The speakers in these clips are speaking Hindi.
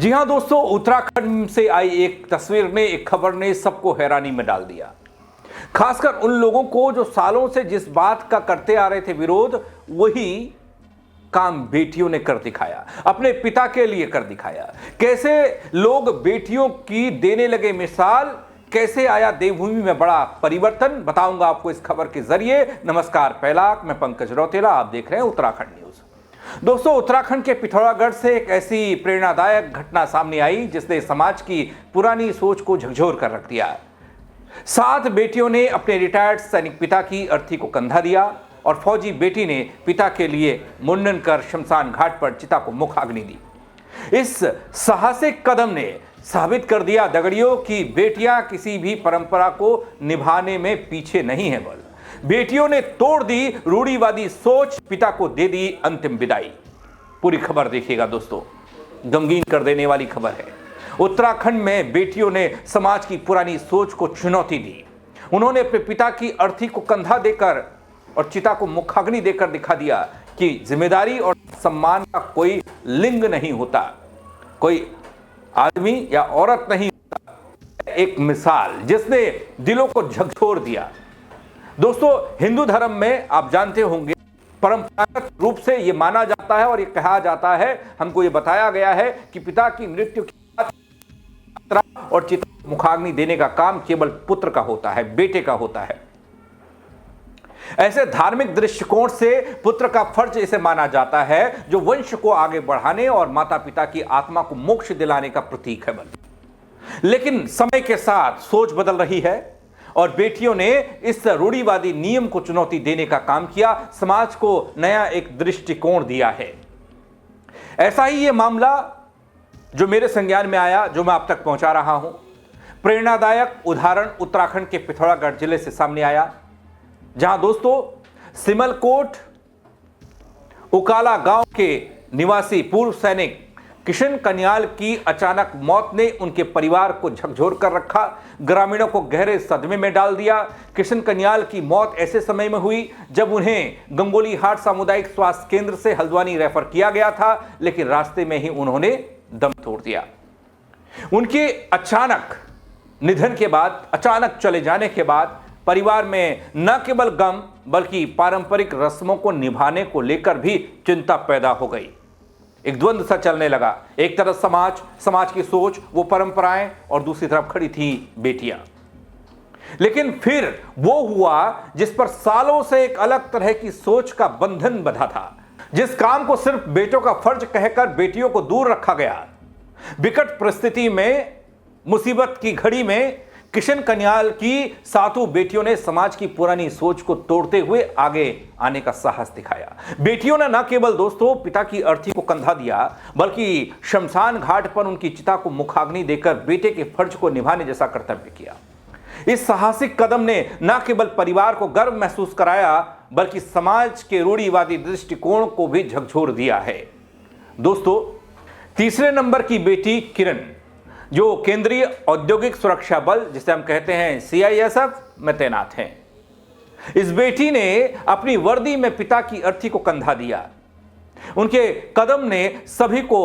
जी हां दोस्तों, उत्तराखंड से आई एक तस्वीर ने, एक खबर ने सबको हैरानी में डाल दिया। खासकर उन लोगों को जो सालों से जिस बात का करते आ रहे थे विरोध, वही काम बेटियों ने कर दिखाया, अपने पिता के लिए कर दिखाया। कैसे लोग बेटियों की देने लगे मिसाल, कैसे आया देवभूमि में बड़ा परिवर्तन, बताऊंगा आपको इस खबर के जरिए। नमस्कार पहलाक, मैं पंकज रौतेला, आप देख रहे हैं उत्तराखंड न्यूज। दोस्तों, उत्तराखंड के पिथौरागढ़ से एक ऐसी प्रेरणादायक घटना सामने आई जिसने समाज की पुरानी सोच को झकझोर कर रख दिया। 7 बेटियों ने अपने रिटायर्ड सैनिक पिता की अर्थी को कंधा दिया और फौजी बेटी ने पिता के लिए मुंडन कर शमशान घाट पर चिता को मुखाग्नि दी। इस साहसिक कदम ने साबित कर दिया दगड़ियों की बेटियां किसी भी परंपरा को निभाने में पीछे नहीं है, बल बेटियों ने तोड़ दी रूढ़िवादी सोच, पिता को दे दी अंतिम विदाई। पूरी खबर देखिएगा दोस्तों, गमगीन कर देने वाली खबर है। उत्तराखंड में बेटियों ने समाज की पुरानी सोच को चुनौती दी। उन्होंने अपने पिता की अर्थी को कंधा देकर और चिता को मुखाग्नि देकर दिखा दिया कि जिम्मेदारी और सम्मान का कोई लिंग नहीं होता, कोई आदमी या औरत नहीं होता। एक मिसाल जिसने दिलों को झकझोर दिया। दोस्तों, हिंदू धर्म में आप जानते होंगे, परंपरागत रूप से यह माना जाता है और यह कहा जाता है, हमको यह बताया गया है कि पिता की मृत्यु के बाद और चिता मुखाग्नि देने का काम केवल पुत्र का होता है, बेटे का होता है। ऐसे धार्मिक दृष्टिकोण से पुत्र का फर्ज इसे माना जाता है जो वंश को आगे बढ़ाने और माता पिता की आत्मा को मोक्ष दिलाने का प्रतीक है। लेकिन समय के साथ सोच बदल रही है और बेटियों ने इस रूढ़िवादी नियम को चुनौती देने का काम किया, समाज को नया एक दृष्टिकोण दिया है। ऐसा ही यह मामला जो मेरे संज्ञान में आया, जो मैं आप तक पहुंचा रहा हूं, प्रेरणादायक उदाहरण उत्तराखंड के पिथौरागढ़ जिले से सामने आया, जहां दोस्तों सिमलकोट उकाला गांव के निवासी पूर्व सैनिक किशन कन्याल की अचानक मौत ने उनके परिवार को झकझोर कर रखा, ग्रामीणों को गहरे सदमे में डाल दिया। किशन कन्याल की मौत ऐसे समय में हुई जब उन्हें गंगोली हाट सामुदायिक स्वास्थ्य केंद्र से हल्द्वानी रेफर किया गया था, लेकिन रास्ते में ही उन्होंने दम तोड़ दिया। उनके अचानक निधन के बाद, अचानक चले जाने के बाद परिवार में न केवल गम बल्कि पारंपरिक रस्मों को निभाने को लेकर भी चिंता पैदा हो गई। एक द्वंद्व सा चलने लगा। एक तरफ समाज की सोच, वो परंपराएं, और दूसरी तरफ खड़ी थी बेटियां। लेकिन फिर वो हुआ जिस पर सालों से एक अलग तरह की सोच का बंधन बंधा था, जिस काम को सिर्फ बेटों का फर्ज कहकर बेटियों को दूर रखा गया। विकट परिस्थिति में, मुसीबत की घड़ी में किशन कन्याल की 7 बेटियों ने समाज की पुरानी सोच को तोड़ते हुए आगे आने का साहस दिखाया। बेटियों ने न केवल दोस्तों पिता की अर्थी को कंधा दिया, बल्कि शमशान घाट पर उनकी चिता को मुखाग्नि देकर बेटे के फर्ज को निभाने जैसा कर्तव्य किया। इस साहसिक कदम ने न केवल परिवार को गर्व महसूस कराया, बल्कि समाज के रूढ़िवादी दृष्टिकोण को भी झकझोर दिया है। दोस्तों, तीसरे नंबर की बेटी किरण, जो केंद्रीय औद्योगिक सुरक्षा बल जिसे हम कहते हैं CISF में तैनात हैं, इस बेटी ने अपनी वर्दी में पिता की अर्थी को कंधा दिया। उनके कदम ने सभी को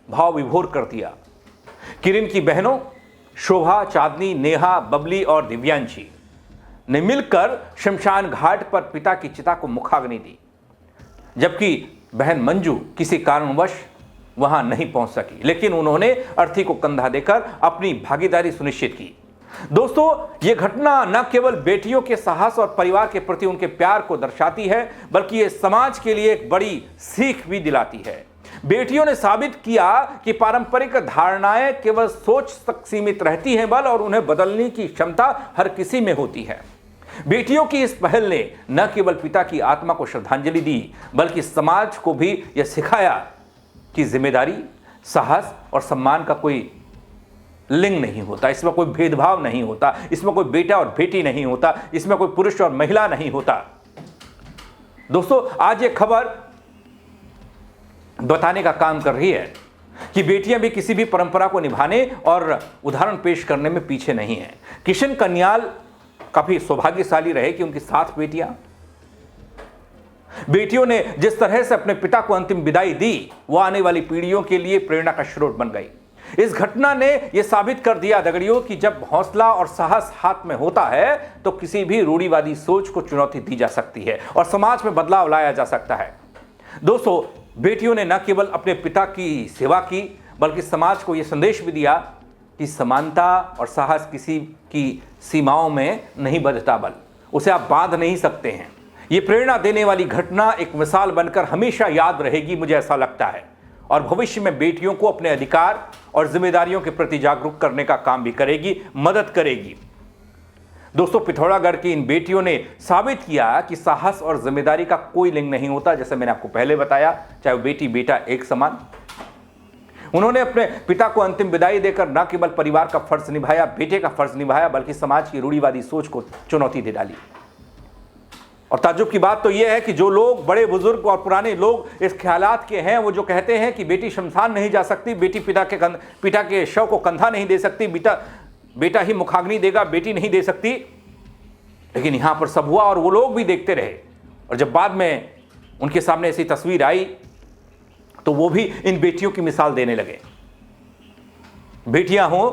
भाव विभोर कर दिया। किरण की बहनों शोभा, चांदनी, नेहा, बबली और दिव्यांशी ने मिलकर शमशान घाट पर पिता की चिता को मुखाग्नि दी, जबकि बहन मंजू किसी कारणवश वहां नहीं पहुंच सकी, लेकिन उन्होंने अर्थी को कंधा देकर अपनी भागीदारी सुनिश्चित की। दोस्तों, यह घटना न केवल बेटियों के साहस और परिवार के प्रति उनके प्यार को दर्शाती है, बल्कि यह समाज के लिए एक बड़ी सीख भी दिलाती है। बेटियों ने साबित किया कि पारंपरिक धारणाएं केवल सोच तक सीमित रहती हैं, बल और उन्हें बदलने की क्षमता हर किसी में होती है। बेटियों की इस पहल ने न केवल पिता की आत्मा को श्रद्धांजलि दी, बल्कि समाज को भी यह सिखाया कि जिम्मेदारी, साहस और सम्मान का कोई लिंग नहीं होता, इसमें कोई भेदभाव नहीं होता, इसमें कोई बेटा और बेटी नहीं होता, इसमें कोई पुरुष और महिला नहीं होता। दोस्तों, आज ये खबर बताने का काम कर रही है कि बेटियां भी किसी भी परंपरा को निभाने और उदाहरण पेश करने में पीछे नहीं है। किशन कन्याल काफी सौभाग्यशाली रहे कि उनकी 7 बेटियों ने जिस तरह से अपने पिता को अंतिम विदाई दी, वो आने वाली पीढ़ियों के लिए प्रेरणा का स्रोत बन गई। इस घटना ने यह साबित कर दिया दगड़ियों कि जब हौसला और साहस हाथ में होता है तो किसी भी रूढ़िवादी सोच को चुनौती दी जा सकती है और समाज में बदलाव लाया जा सकता है। दोस्तों, बेटियों ने न केवल अपने पिता की सेवा की बल्कि समाज को यह संदेश भी दिया कि समानता और साहस किसी की सीमाओं में नहीं बंधता, बल उसे आप बांध नहीं सकते हैं। यह प्रेरणा देने वाली घटना एक मिसाल बनकर हमेशा याद रहेगी, मुझे ऐसा लगता है, और भविष्य में बेटियों को अपने अधिकार और जिम्मेदारियों के प्रति जागरूक करने का काम भी करेगी, मदद करेगी। दोस्तों, पिथौरागढ़ की इन बेटियों ने साबित किया कि साहस और जिम्मेदारी का कोई लिंग नहीं होता, जैसे मैंने आपको पहले बताया, चाहे वो बेटी बेटा एक समान। उन्होंने अपने पिता को अंतिम विदाई देकर न केवल परिवार का फर्ज निभाया, बेटे का फर्ज निभाया, बल्कि समाज की रूढ़िवादी सोच को चुनौती दे डाली। और ताज्जुब की बात तो यह है कि जो लोग बड़े बुजुर्ग और पुराने लोग इस ख्यालात के हैं, वो जो कहते हैं कि बेटी शमशान नहीं जा सकती, बेटी पिता के शव को कंधा नहीं दे सकती, बेटा ही मुखाग्नि देगा, बेटी नहीं दे सकती। लेकिन यहां पर सब हुआ और वो लोग भी देखते रहे, और जब बाद में उनके सामने ऐसी तस्वीर आई तो वो भी इन बेटियों की मिसाल देने लगे। बेटियां हो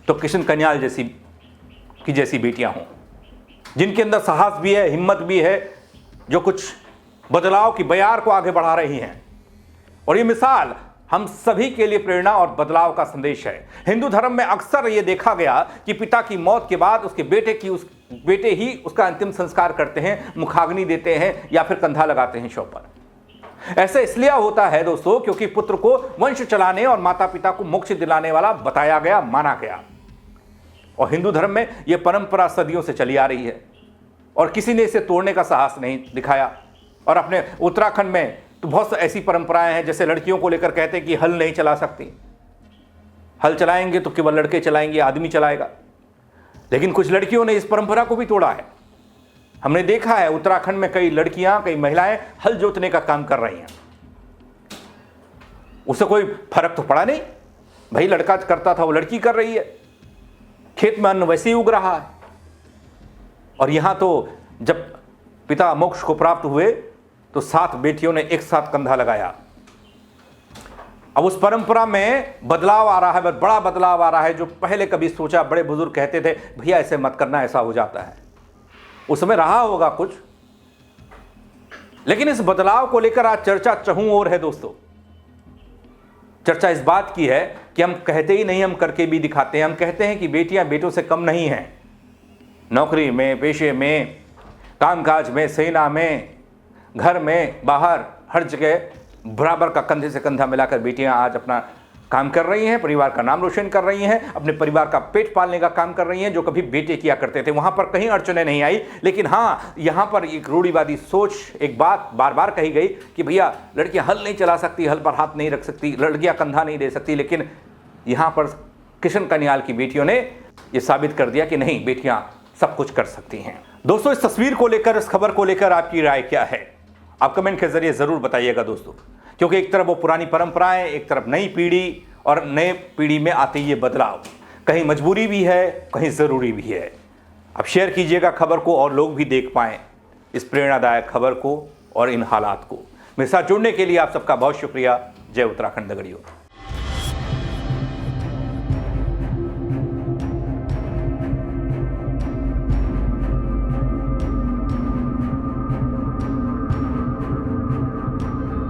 तो किशन कन्याल जैसी बेटियां हों, जिनके अंदर साहस भी है, हिम्मत भी है, जो कुछ बदलाव की बयार को आगे बढ़ा रही हैं। और ये मिसाल हम सभी के लिए प्रेरणा और बदलाव का संदेश है। हिंदू धर्म में अक्सर ये देखा गया कि पिता की मौत के बाद उसके बेटे ही उसका अंतिम संस्कार करते हैं, मुखाग्नि देते हैं या फिर कंधा लगाते हैं शव पर। ऐसा इसलिए होता है दोस्तों क्योंकि पुत्र को वंश चलाने और माता पिता को मोक्ष दिलाने वाला बताया गया, माना गया। और हिंदू धर्म में यह परंपरा सदियों से चली आ रही है और किसी ने इसे तोड़ने का साहस नहीं दिखाया। और अपने उत्तराखंड में तो बहुत ऐसी परंपराएं हैं, जैसे लड़कियों को लेकर कहते हैं कि हल नहीं चला सकती, हल चलाएंगे तो केवल लड़के चलाएंगे, आदमी चलाएगा। लेकिन कुछ लड़कियों ने इस परंपरा को भी तोड़ा है। हमने देखा है उत्तराखंड में कई लड़कियां, कई महिलाएं हल जोतने का काम कर रही हैं। उसे कोई फर्क तो पड़ा नहीं, भाई लड़का करता था वो लड़की कर रही है, खेत में अन्न वैसे ही उग रहा है। और यहां तो जब पिता मोक्ष को प्राप्त हुए तो 7 बेटियों ने एक साथ कंधा लगाया। अब उस परंपरा में बदलाव आ रहा है, बड़ा बदलाव आ रहा है। जो पहले कभी सोचा, बड़े बुजुर्ग कहते थे भैया ऐसे मत करना, ऐसा हो जाता है, उस समय रहा होगा कुछ, लेकिन इस बदलाव को लेकर आज चर्चा चहुं ओर है। दोस्तों, चर्चा इस बात की है कि हम कहते ही नहीं, हम करके भी दिखाते हैं। हम कहते हैं कि बेटियां बेटों से कम नहीं हैं, नौकरी में, पेशे में, कामकाज में, सेना में, घर में, बाहर, हर जगह बराबर का कंधे से कंधा मिलाकर बेटियां आज अपना काम कर रही हैं, परिवार का नाम रोशन कर रही हैं, अपने परिवार का पेट पालने का काम कर रही हैं, जो कभी बेटे किया करते थे। वहां पर कहीं अड़चने नहीं आई। लेकिन हाँ, यहां पर एक रूढ़िवादी सोच, एक बात बार बार कही गई कि भैया लड़कियां हल नहीं चला सकती, हल पर हाथ नहीं रख सकती, लड़कियां कंधा नहीं दे सकती। लेकिन यहां पर किशन कन्याल की बेटियों ने यह साबित कर दिया कि नहीं, बेटियां सब कुछ कर सकती हैं। दोस्तों, इस तस्वीर को लेकर, इस खबर को लेकर आपकी राय क्या है? आप कमेंट के जरिए जरूर बताइएगा दोस्तों, क्योंकि एक तरफ वो पुरानी परंपराएं, एक तरफ नई पीढ़ी, और नए पीढ़ी में आते ये बदलाव कहीं मजबूरी भी है, कहीं ज़रूरी भी है। अब शेयर कीजिएगा खबर को और लोग भी देख पाएं इस प्रेरणादायक खबर को और इन हालात को। मेरे साथ जुड़ने के लिए आप सबका बहुत शुक्रिया। जय उत्तराखंड दगड़ियों।